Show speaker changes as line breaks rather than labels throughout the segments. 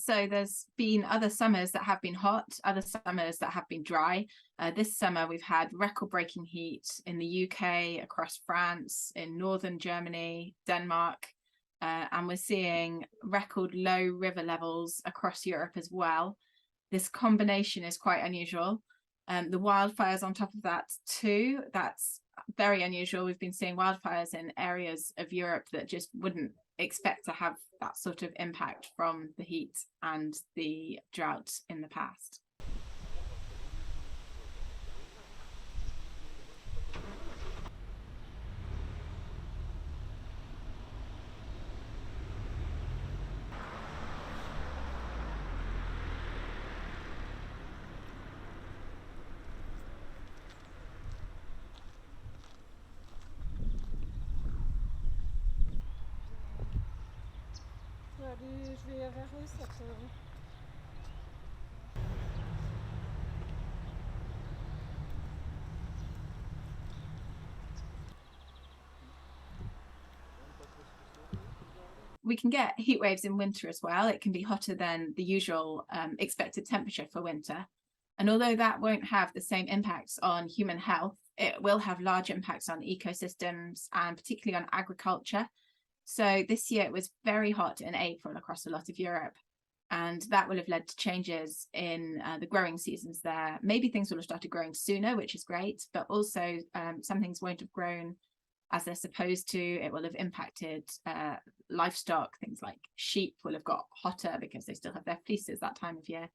So there's been other summers that have been hot, other summers that have been dry. This summer we've had record-breaking heat in the UK, across France, in northern Germany, Denmark, and we're seeing record low river levels across Europe as well. This combination is quite unusual. The wildfires on top of that too, that's very unusual. We've been seeing wildfires in areas of Europe that just wouldn't expect to have that sort of impact from the heat and the drought in the past. We can get heat waves in winter as well. It can be hotter than the usual expected temperature for winter. And although that won't have the same impacts on human health, it will have large impacts on ecosystems and particularly on agriculture. So this year it was very hot in April across a lot of Europe, and that will have led to changes in the growing seasons there. Maybe things will have started growing sooner, which is great, but also some things won't have grown as they're supposed to. It will have impacted livestock. Things like sheep will have got hotter because they still have their fleeces that time of year.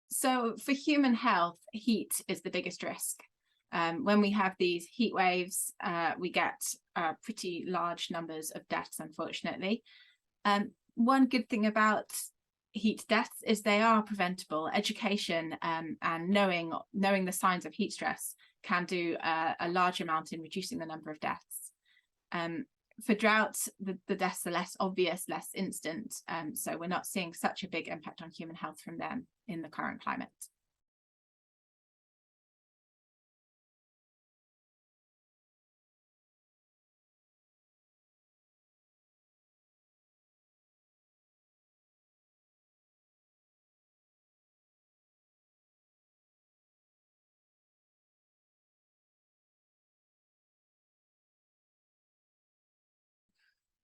So for human health, heat is the biggest risk. When we have these heat waves, we get pretty large numbers of deaths, unfortunately. One good thing about heat deaths is they are preventable. Education and knowing the signs of heat stress can do a large amount in reducing the number of deaths. For droughts, the deaths are less obvious, less instant, so we're not seeing such a big impact on human health from them in the current climate.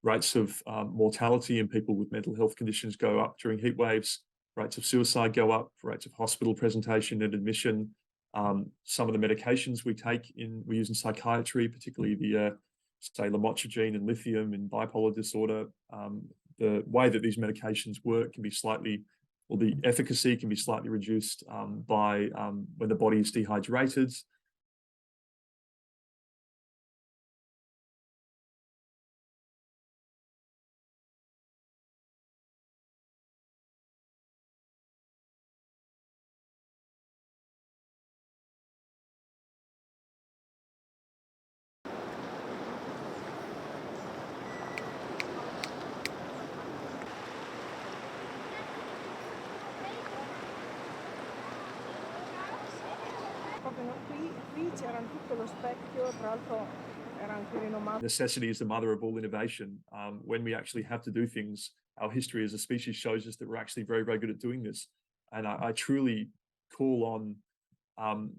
Rates of mortality in people with mental health conditions go up during heat waves. Rates of suicide go up. Rates of hospital presentation and admission. Some of the medications we use in psychiatry, particularly the say lamotrigine and lithium in bipolar disorder. The way that these medications work can be slightly, or the efficacy can be slightly reduced by when the body is dehydrated. Necessity is the mother of all innovation. When we actually have to do things, our history as a species shows us that we're actually very, very good at doing this. And I truly call on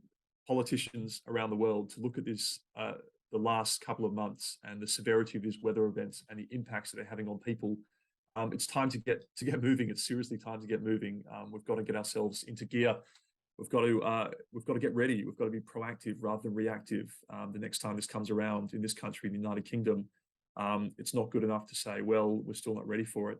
politicians around the world to look at this, the last couple of months and the severity of these weather events and the impacts that they're having on people. It's time to get moving. It's seriously time to get moving. We've got to get ourselves into gear. We've got to get ready. We've got to be proactive rather than reactive. The next time this comes around in this country, in the United Kingdom, it's not good enough to say, well, we're still not ready for it.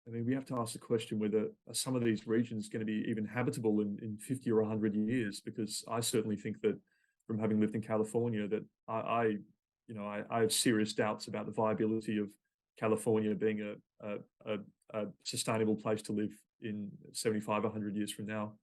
I mean, we have to ask the question whether some of these regions going to be even habitable in 50 or 100 years, because I certainly think that from having lived in California that I have serious doubts about the viability of California being a sustainable place to live in 75, 100 years from now.